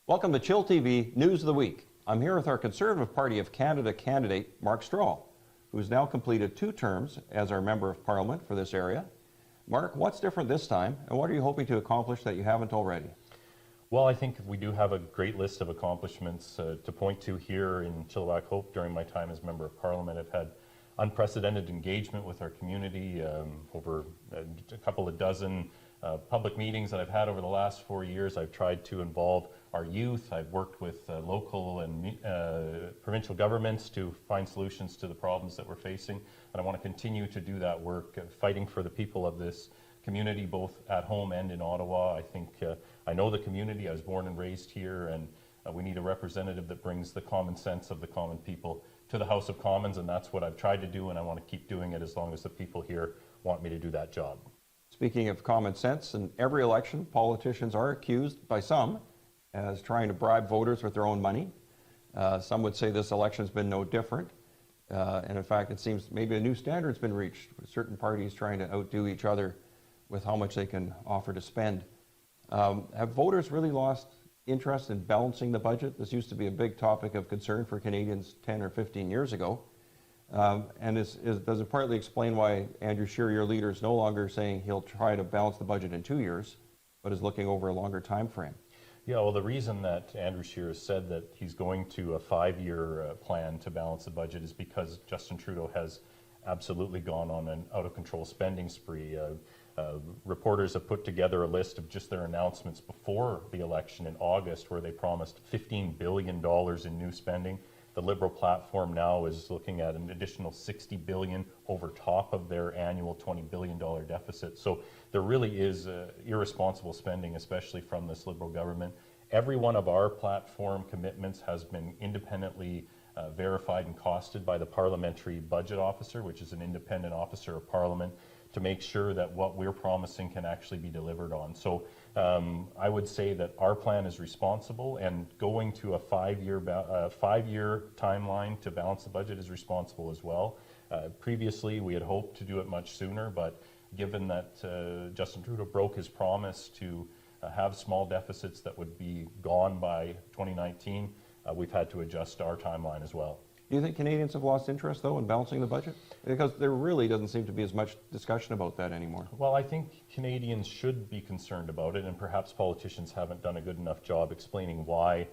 Welcome to chillTV News of the Week. I'm here with our Conservative Party of Canada candidate, Mark Strahl, who's now completed 2 terms as our Member of Parliament for this area. Mark, what's different this time, and what are you hoping to accomplish that you haven't already? Well, I think we do have a great list of accomplishments to point to here in Chiliwack. Hope during my time as Member of Parliament, I've had unprecedented engagement with our community, over a couple of dozen public meetings that I've had over the last 4 years. I've tried to involve our youth. I've worked with local and provincial governments to find solutions to the problems that we're facing. And I want to continue to do that work, fighting for the people of this community, both at home and in Ottawa. I think I know the community. I was born and raised here, and we need a representative that brings the common sense of the common people to the House of Commons, and that's what I've tried to do, and I want to keep doing it as long as the people here want me to do that job. Speaking of common sense, in every election, politicians are accused by some as trying to bribe voters with their own money. Some would say this election has been no different. And in fact, it seems maybe a new standard's been reached, with certain parties trying to outdo each other with how much they can offer to spend. Have voters really lost interest in balancing the budget? This used to be a big topic of concern for Canadians 10 or 15 years ago. And does it partly explain why Andrew Scheer, your leader, is no longer saying he'll try to balance the budget in 2 years, but is looking over a longer time frame? Yeah, well, the reason that Andrew Scheer has said that he's going to a 5-year plan to balance the budget is because Justin Trudeau has absolutely gone on an out-of-control spending spree. Reporters have put together a list of just their announcements before the election in August, where they promised $15 billion in new spending. The Liberal platform now is looking at an additional $60 billion over top of their annual $20 billion deficit. So there really is irresponsible spending, especially from this Liberal government. Every one of our platform commitments has been independently verified and costed by the Parliamentary Budget Officer, which is an independent officer of Parliament, to make sure that what we're promising can actually be delivered on. So I would say that our plan is responsible, and going to a 5-year timeline to balance the budget is responsible as well. Previously, we had hoped to do it much sooner, but given that Justin Trudeau broke his promise to have small deficits that would be gone by 2019, we've had to adjust our timeline as well. Do you think Canadians have lost interest, though, in balancing the budget? Because there really doesn't seem to be as much discussion about that anymore. Well, I think Canadians should be concerned about it, and perhaps politicians haven't done a good enough job explaining why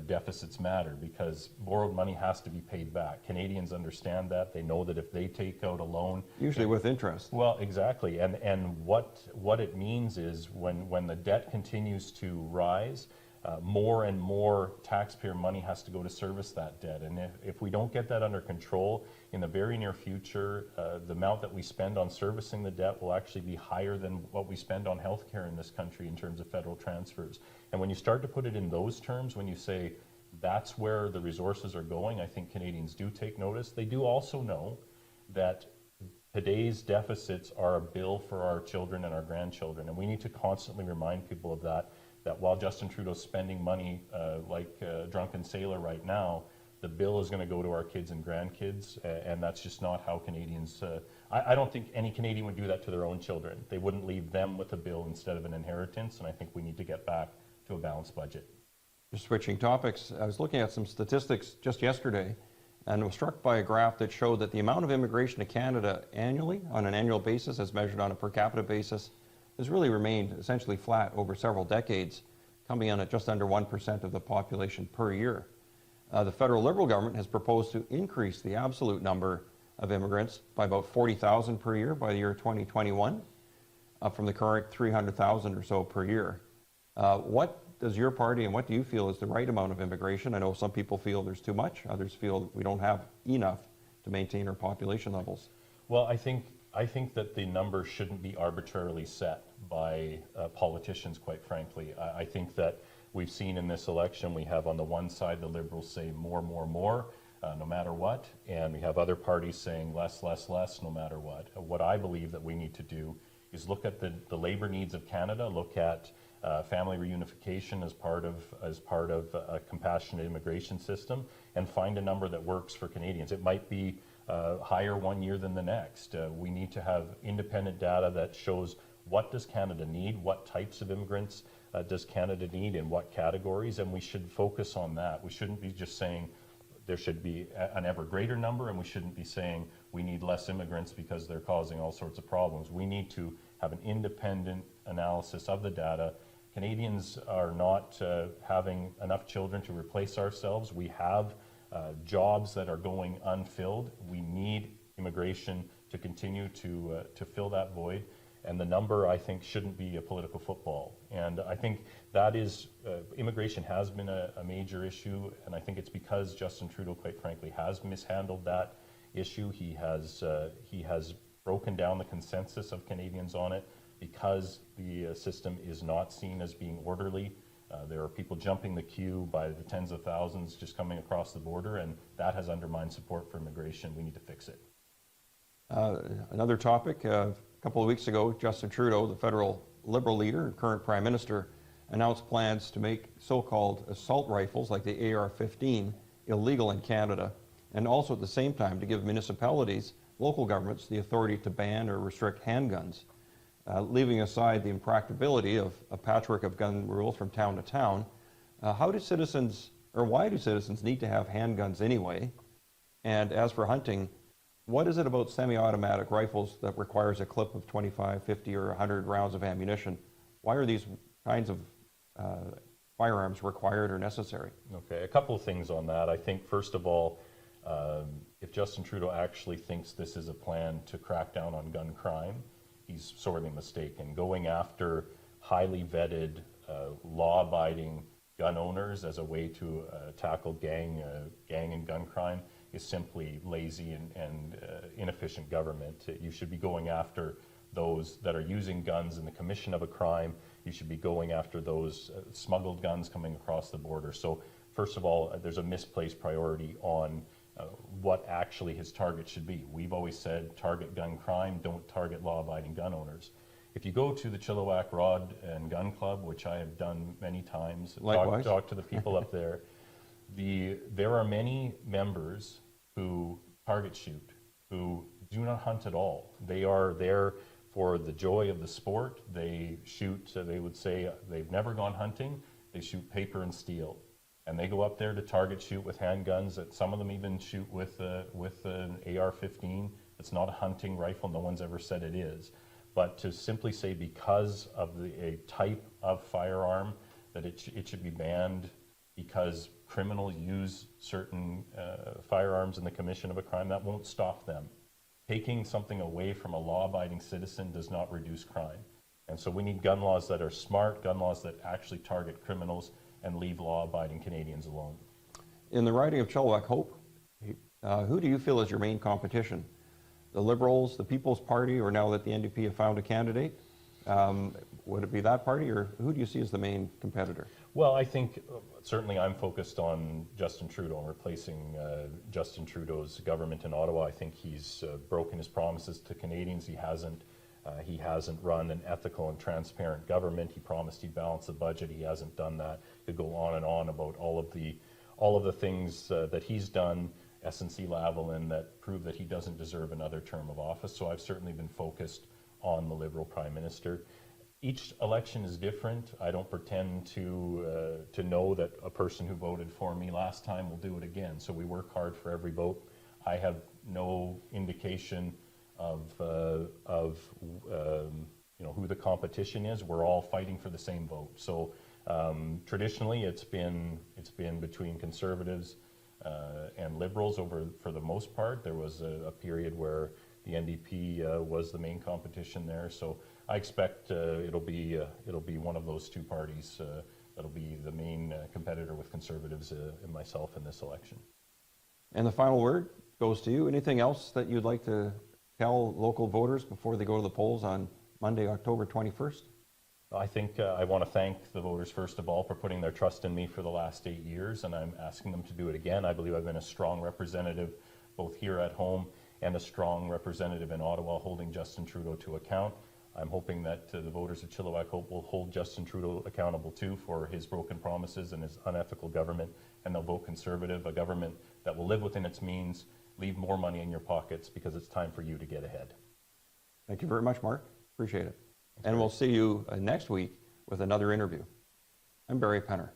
deficits matter, because borrowed money has to be paid back. Canadians understand that. They know that if they take out a loan... Usually with interest. Well, exactly. And what it means is when the debt continues to rise, more and more taxpayer money has to go to service that debt. And if we don't get that under control, in the very near future, the amount that we spend on servicing the debt will actually be higher than what we spend on healthcare in this country in terms of federal transfers. And when you start to put it in those terms, when you say that's where the resources are going, I think Canadians do take notice. They do also know that today's deficits are a bill for our children and our grandchildren, and we need to constantly remind people of that while Justin Trudeau's spending money like a drunken sailor right now, the bill is going to go to our kids and grandkids, and that's just not how Canadians... I don't think any Canadian would do that to their own children. They wouldn't leave them with a bill instead of an inheritance, and I think we need to get back to a balanced budget. Just switching topics, I was looking at some statistics just yesterday, and was struck by a graph that showed that the amount of immigration to Canada annually, on an annual basis, as measured on a per capita basis, has really remained essentially flat over several decades, coming in at just under 1% of the population per year. The federal Liberal government has proposed to increase the absolute number of immigrants by about 40,000 per year by the year 2021, up from the current 300,000 or so per year. What does your party and what do you feel is the right amount of immigration? I know some people feel there's too much, others feel we don't have enough to maintain our population levels. Well, I think that the number shouldn't be arbitrarily set by politicians, quite frankly. I think that we've seen in this election, we have on the one side the Liberals say more, no matter what, and we have other parties saying less, no matter what. What I believe that we need to do is look at the labour needs of Canada, look at family reunification as part of a compassionate immigration system, and find a number that works for Canadians. It might be higher one year than the next. We need to have independent data that shows what does Canada need, what types of immigrants does Canada need, in what categories, and we should focus on that. We shouldn't be just saying there should be an ever greater number, and we shouldn't be saying we need less immigrants because they're causing all sorts of problems. We need to have an independent analysis of the data. Canadians are not having enough children to replace ourselves. We have jobs that are going unfilled. We need immigration to continue to fill that void. And the number, I think, shouldn't be a political football. And I think that is, immigration has been a major issue, and I think it's because Justin Trudeau, quite frankly, has mishandled that issue. He has broken down the consensus of Canadians on it because the system is not seen as being orderly. There are people jumping the queue by the tens of thousands just coming across the border, and that has undermined support for immigration. We need to fix it. Another topic, a couple of weeks ago, Justin Trudeau, the federal Liberal leader and current Prime Minister, announced plans to make so-called assault rifles like the AR-15 illegal in Canada, and also at the same time to give municipalities, local governments, the authority to ban or restrict handguns. Leaving aside the impracticability of a patchwork of gun rules from town to town, how do citizens, or why do citizens need to have handguns anyway? And as for hunting, what is it about semi-automatic rifles that requires a clip of 25, 50, or 100 rounds of ammunition? Why are these kinds of firearms required or necessary? Okay, a couple of things on that. I think, first of all, if Justin Trudeau actually thinks this is a plan to crack down on gun crime, he's sorely mistaken. Going after highly vetted, law-abiding gun owners as a way to tackle gang and gun crime is simply lazy and inefficient government. You should be going after those that are using guns in the commission of a crime. You should be going after those smuggled guns coming across the border. So first of all, there's a misplaced priority on what actually his target should be. We've always said target gun crime, don't target law-abiding gun owners. If you go to the Chiliwack Rod and Gun Club, which I have done many times, talk to the people up there, there are many members who target shoot, who do not hunt at all. They are there for the joy of the sport. They shoot, they would say they've never gone hunting, they shoot paper and steel. And they go up there to target shoot with handguns, that some of them even shoot with an AR-15. It's not a hunting rifle, no one's ever said it is. But to simply say because of a type of firearm that it should be banned because criminals use certain firearms in the commission of a crime, that won't stop them. Taking something away from a law-abiding citizen does not reduce crime. And so we need gun laws that are smart, gun laws that actually target criminals and leave law-abiding Canadians alone. In the riding of Chilliwack Hope, who do you feel is your main competition? The Liberals, the People's Party, or now that the NDP have found a candidate? Would it be that party, or who do you see as the main competitor? Well, I think certainly I'm focused on Justin Trudeau and replacing Justin Trudeau's government in Ottawa. I think he's broken his promises to Canadians. He hasn't run an ethical and transparent government. He promised he'd balance the budget. He hasn't done that. Could go on and on about all of the things that he's done, SNC-Lavalin, that prove that he doesn't deserve another term of office. So I've certainly been focused on the Liberal Prime Minister. Each election is different. I don't pretend to know that a person who voted for me last time will do it again. So we work hard for every vote. I have no indication of who the competition is. We're all fighting for the same vote. So traditionally, it's been between Conservatives and Liberals for the most part. There was a period where the NDP was the main competition there. So I expect it'll be one of those two parties that'll be the main competitor with Conservatives and myself in this election. And the final word goes to you. Anything else that you'd like to tell local voters before they go to the polls on Monday, October 21st? I think I want to thank the voters, first of all, for putting their trust in me for the last 8 years, and I'm asking them to do it again. I believe I've been a strong representative both here at home and a strong representative in Ottawa, holding Justin Trudeau to account. I'm hoping that the voters of Chilliwack Hope will hold Justin Trudeau accountable too for his broken promises and his unethical government, and they'll vote Conservative, a government that will live within its means, leave more money in your pockets, because it's time for you to get ahead. Thank you very much, Mark. Appreciate it. And we'll see you next week with another interview. I'm Barry Penner.